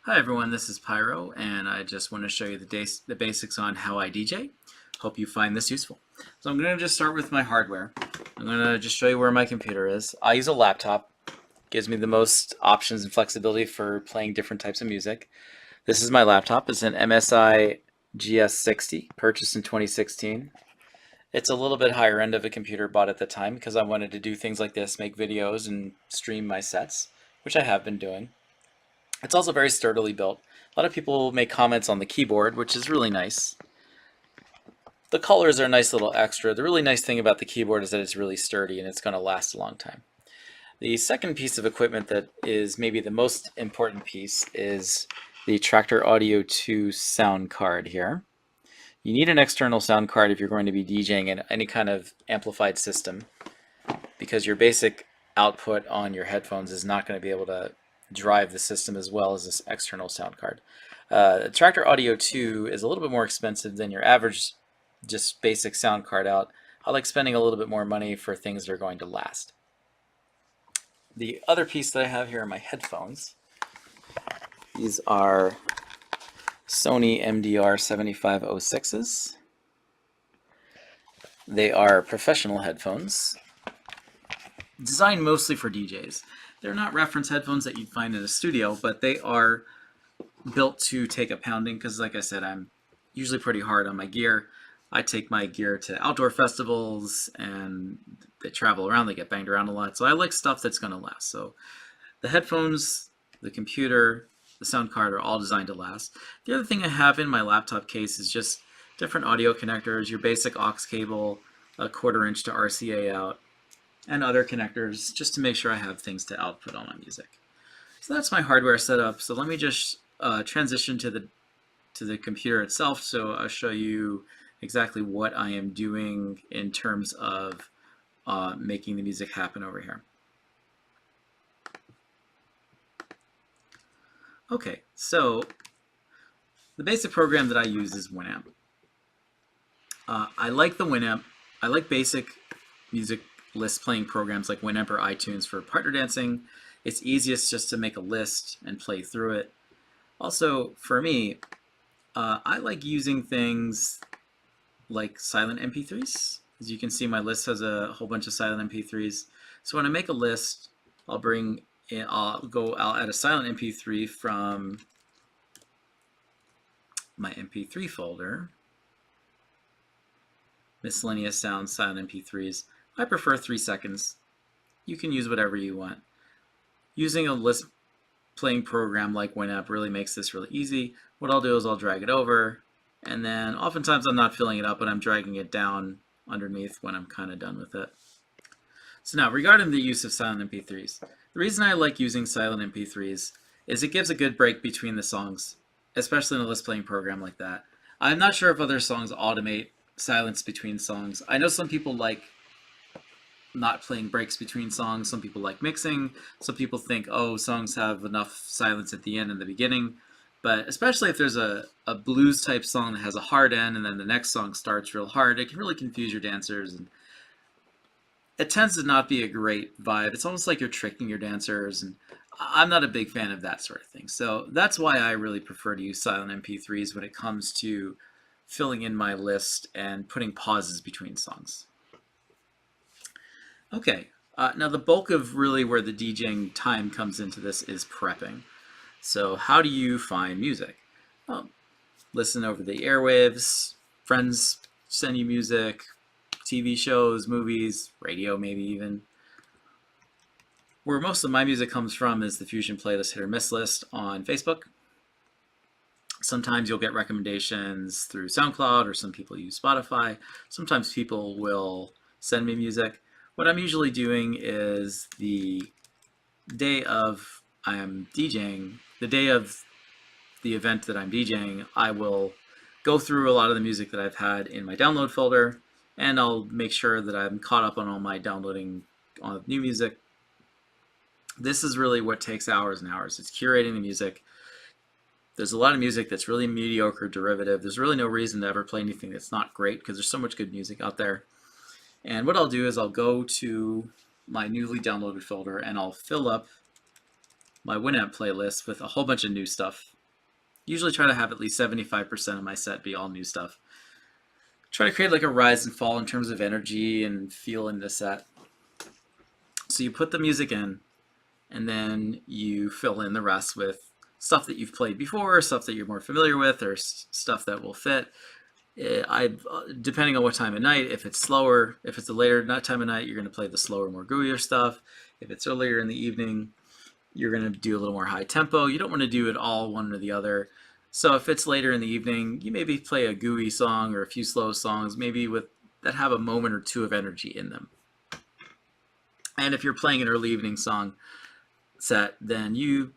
Hi everyone, this is Pyro, and I just want to show you the basics on how I DJ. Hope you find this useful. So I'm going to just start with my hardware. I'm going to just show you where my computer is. I use a laptop. Gives me the most options and flexibility for playing different types of music. This is my laptop. It's an MSI GS60, purchased in 2016. It's a little bit higher end of a computer bought at the time because I wanted to do things like this, make videos and stream my sets, which I have been doing. It's also very sturdily built. A lot of people make comments on the keyboard, which is really nice. The colors are a nice little extra. The really nice thing about the keyboard is that it's really sturdy and it's going to last a long time. The second piece of equipment that is maybe the most important piece is the Traktor Audio 2 sound card here. You need an external sound card if you're going to be DJing in any kind of amplified system, because your basic output on your headphones is not going to be able to drive the system as well as this external sound card. Traktor Audio 2 is a little bit more expensive than your average just basic sound card out. I like spending a little bit more money for things that are going to last. The other piece that I have here are my headphones. These are Sony MDR 7506s. They are professional headphones designed mostly for DJs. They're not reference headphones that you'd find in a studio, but they are built to take a pounding because, like I said, I'm usually pretty hard on my gear. I take my gear to outdoor festivals and they travel around, they get banged around a lot. So I like stuff that's going to last. So the headphones, the computer, the sound card are all designed to last. The other thing I have in my laptop case is just different audio connectors, your basic aux cable, a 1/4 inch to RCA out, and other connectors just to make sure I have things to output all my music. So that's my hardware setup. So let me just transition to the computer itself. So I'll show you exactly what I am doing in terms of making the music happen over here. Okay, so the basic program that I use is Winamp. I like the Winamp. I like basic music list playing programs like Winamp or iTunes for partner dancing. It's easiest just to make a list and play through it. Also, for me, I like using things like silent MP3s. As you can see, my list has a whole bunch of silent MP3s. So when I make a list, I'll add a silent MP3 from my MP3 folder. Miscellaneous sounds, silent MP3s. I prefer 3 seconds. You can use whatever you want. Using a list playing program like Winamp really makes this really easy. What I'll do is I'll drag it over, and then oftentimes I'm not filling it up, but I'm dragging it down underneath when I'm kind of done with it. So now, regarding the use of silent MP3s, the reason I like using silent MP3s is it gives a good break between the songs, especially in a list playing program like that. I'm not sure if other songs automate silence between songs. I know some people like not playing breaks between songs. Some people like mixing. Some people think, oh, songs have enough silence at the end and the beginning. But especially if there's a blues type song that has a hard end and then the next song starts real hard, it can really confuse your dancers. And it tends to not be a great vibe. It's almost like you're tricking your dancers. And I'm not a big fan of that sort of thing. So that's why I really prefer to use silent MP3s when it comes to filling in my list and putting pauses between songs. Okay, now the bulk of really where the DJing time comes into this is prepping. So how do you find music? Well, listen over the airwaves, friends send you music, TV shows, movies, radio maybe even. Where most of my music comes from is the Fusion Playlist Hit or Miss list on Facebook. Sometimes you'll get recommendations through SoundCloud, or some people use Spotify. Sometimes people will send me music. What I'm usually doing is the day of I'm DJing, the day of the event that I'm DJing, I will go through a lot of the music that I've had in my download folder, and I'll make sure that I'm caught up on all my downloading on new music. This is really what takes hours and hours. It's curating the music. There's a lot of music that's really mediocre, derivative. There's really no reason to ever play anything that's not great because there's so much good music out there. And what I'll do is I'll go to my newly downloaded folder and I'll fill up my Winamp playlist with a whole bunch of new stuff. Usually try to have at least 75% of my set be all new stuff. Try to create like a rise and fall in terms of energy and feel in the set. So you put the music in, and then you fill in the rest with stuff that you've played before, stuff that you're more familiar with, or stuff that will fit. Depending on what time of night, if it's slower, if it's a later time of night, you're going to play the slower, more gooier stuff. If it's earlier in the evening, you're going to do a little more high tempo. You don't want to do it all one or the other. So if it's later in the evening, you maybe play a gooey song or a few slow songs, maybe that have a moment or two of energy in them. And if you're playing an early evening song set, then you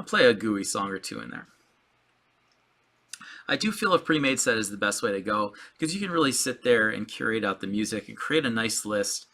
play a gooey song or two in there. I do feel a pre-made set is the best way to go because you can really sit there and curate out the music and create a nice list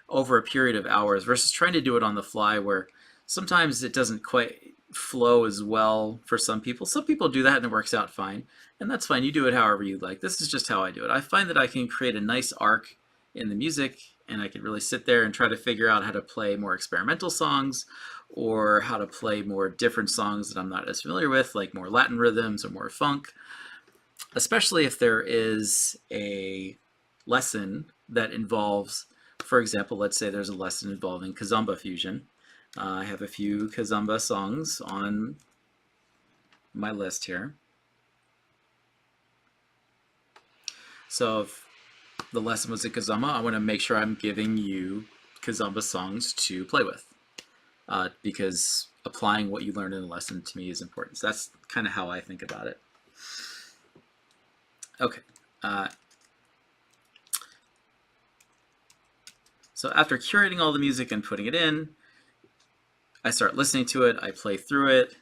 over a period of hours versus trying to do it on the fly, where sometimes it doesn't quite flow as well for some people. Some people do that and it works out fine, and that's fine. You do it however you like. This is just how I do it. I find that I can create a nice arc in the music, and I can really sit there and try to figure out how to play more experimental songs or how to play more different songs that I'm not as familiar with, like more Latin rhythms or more funk, especially if there is a lesson that involves, for example, let's say there's a lesson involving kazamba fusion. I have a few kazamba songs on my list here. So if the lesson was a kazamba, I want to make sure I'm giving you kazamba songs to play with, because applying what you learned in the lesson to me is important. So that's kind of how I think about it. Okay. So after curating all the music and putting it in, I start listening to it, I play through it,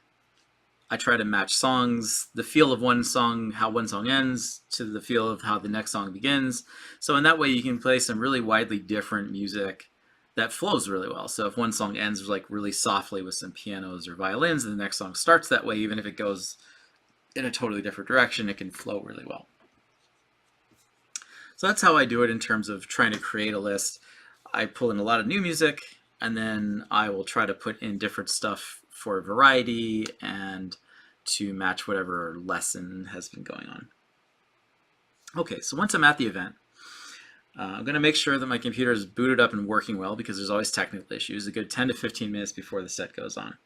I try to match songs, the feel of one song, how one song ends, to the feel of how the next song begins. So in that way you can play some really widely different music that flows really well. So if one song ends like really softly with some pianos or violins, and the next song starts that way, even if it goes in a totally different direction, it can flow really well. So that's how I do it in terms of trying to create a list. I pull in a lot of new music, and then I will try to put in different stuff for variety and to match whatever lesson has been going on. Okay, so once I'm at the event, I'm going to make sure that my computer is booted up and working well, because there's always technical issues, a good 10 to 15 minutes before the set goes on.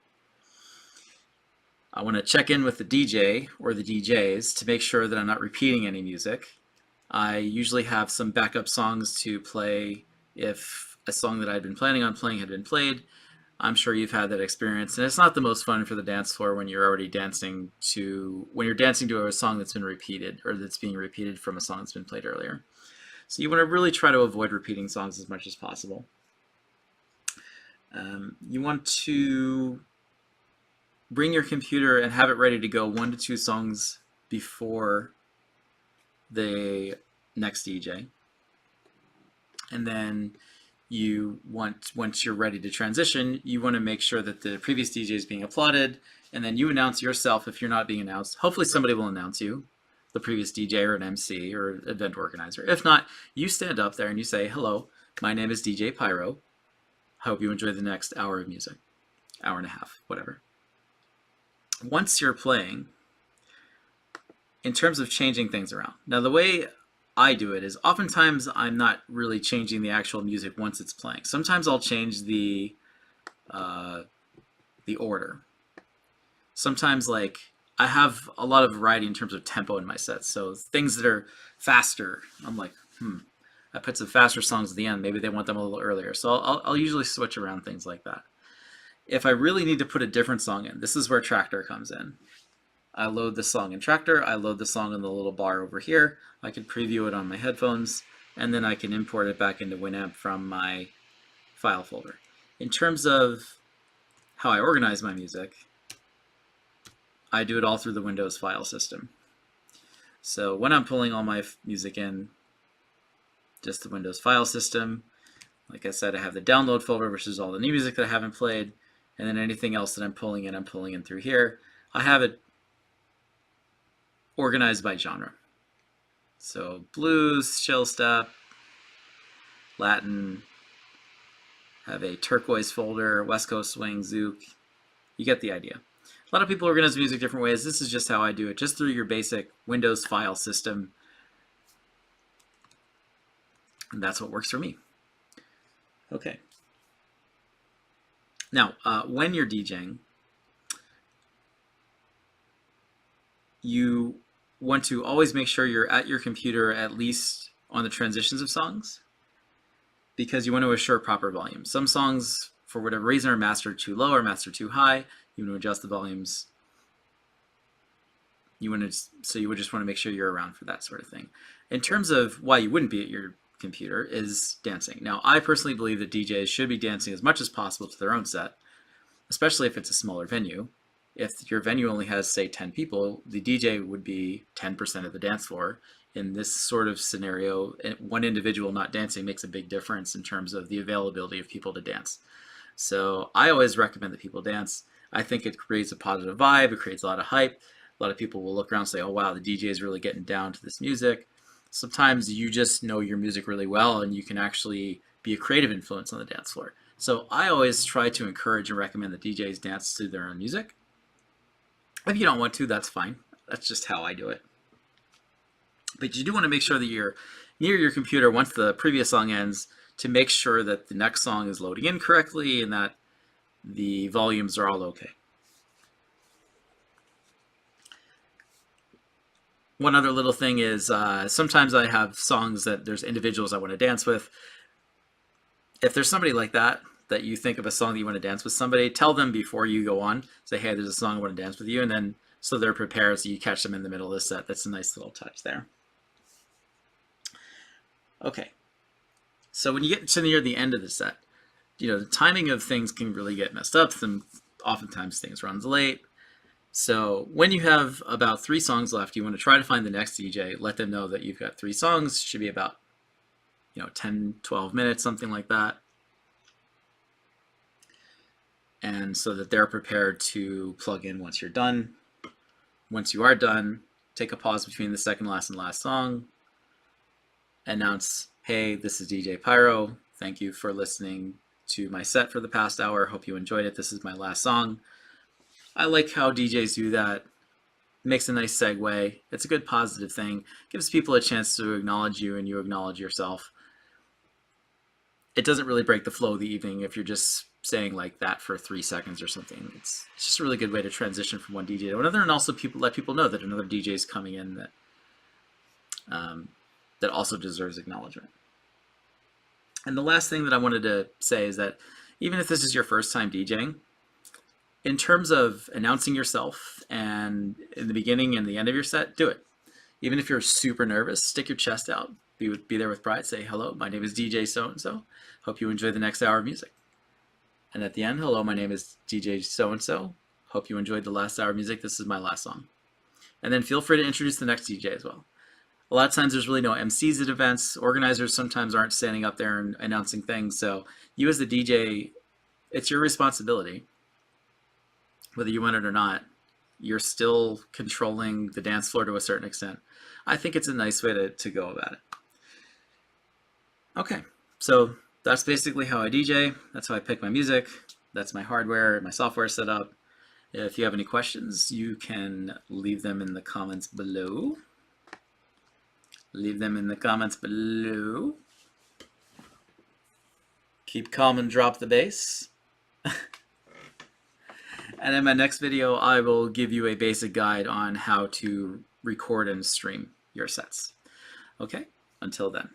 I want to check in with the DJ or the DJs to make sure that I'm not repeating any music. I usually have some backup songs to play if a song that I'd been planning on playing had been played. I'm sure you've had that experience, and it's not the most fun for the dance floor when you're already dancing to a song that's been repeated, or that's being repeated from a song that's been played earlier. So you want to really try to avoid repeating songs as much as possible. You want to bring your computer and have it ready to go 1 to 2 songs before the next DJ. And then once you're ready to transition, you want to make sure that the previous DJ is being applauded, and then you announce yourself if you're not being announced. Hopefully somebody will announce you, the previous DJ or an MC or event organizer. If not, you stand up there and you say, "Hello, my name is DJ Pyro. I hope you enjoy the next hour of music." Hour and a half, whatever. Once you're playing, in terms of changing things around. Now the way I do it is oftentimes I'm not really changing the actual music once it's playing. Sometimes I'll change the order. Sometimes, like, I have a lot of variety in terms of tempo in my sets. So things that are faster, I'm like, I put some faster songs at the end. Maybe they want them a little earlier. So I'll usually switch around things like that. If I really need to put a different song in, this is where Traktor comes in. I load the song in Traktor, I load the song in the little bar over here, I can preview it on my headphones, and then I can import it back into Winamp from my file folder. In terms of how I organize my music, I do it all through the Windows file system. So when I'm pulling all my music in, just the Windows file system, like I said, I have the download folder, which is all the new music that I haven't played, and then anything else that I'm pulling in through here. I have it organized by genre. So blues, chill step, Latin, have a turquoise folder, West Coast swing, zouk, you get the idea. A lot of people organize music different ways. This is just how I do it, just through your basic Windows file system. And that's what works for me. Okay. Now, when you're DJing, you want to always make sure you're at your computer at least on the transitions of songs, because you want to assure proper volume. Some songs, for whatever reason, are mastered too low or mastered too high. You want to adjust the volumes. So you would just want to make sure you're around for that sort of thing. In terms of why you wouldn't be at your computer is dancing. Now, I personally believe that DJs should be dancing as much as possible to their own set, especially if it's a smaller venue. If your venue only has, say, 10 people, the DJ would be 10% of the dance floor. In this sort of scenario, one individual not dancing makes a big difference in terms of the availability of people to dance. So I always recommend that people dance. I think it creates a positive vibe. It creates a lot of hype. A lot of people will look around and say, oh, wow, the DJ is really getting down to this music. Sometimes you just know your music really well and you can actually be a creative influence on the dance floor. So I always try to encourage and recommend that DJs dance to their own music. If you don't want to, that's fine. That's just how I do it. But you do want to make sure that you're near your computer once the previous song ends to make sure that the next song is loading in correctly and that the volumes are all okay. One other little thing is sometimes I have songs that there's individuals I want to dance with. If there's somebody like that you think of a song that you want to dance with somebody, tell them before you go on. Say, hey, there's a song I want to dance with you, and then so they're prepared so you catch them in the middle of the set. That's a nice little touch there. Okay, so when you get to near the end of the set, the timing of things can really get messed up. Oftentimes things run late. So when you have about 3 songs left, you want to try to find the next DJ, let them know that you've got 3 songs, should be about 10, 12 minutes, something like that. And so that they're prepared to plug in once you're done. Once you are done, take a pause between the second last and last song. Announce, hey, this is DJ Pyro. Thank you for listening to my set for the past hour. Hope you enjoyed it. This is my last song. I like how DJs do that. Makes a nice segue. It's a good positive thing. Gives people a chance to acknowledge you and you acknowledge yourself. It doesn't really break the flow of the evening if you're just saying like that for 3 seconds or something. It's just a really good way to transition from one DJ to another, and also let people know that another DJ is coming in that also deserves acknowledgement. And the last thing that I wanted to say is that even if this is your first time DJing, in terms of announcing yourself and in the beginning and the end of your set, do it. Even if you're super nervous, stick your chest out. Be there with pride. Say, hello, my name is DJ so-and-so. Hope you enjoy the next hour of music. And at the end, hello, my name is DJ so-and-so. Hope you enjoyed the last hour of music. This is my last song. And then feel free to introduce the next DJ as well. A lot of times there's really no MCs at events. Organizers sometimes aren't standing up there and announcing things. So you as the DJ, it's your responsibility. Whether you want it or not, you're still controlling the dance floor to a certain extent. I think it's a nice way to go about it. Okay, so that's basically how I DJ. That's how I pick my music. That's my hardware, my software setup. If you have any questions, you can leave them in the comments below. Leave them in the comments below. Keep calm and drop the bass. And in my next video, I will give you a basic guide on how to record and stream your sets. Okay, until then.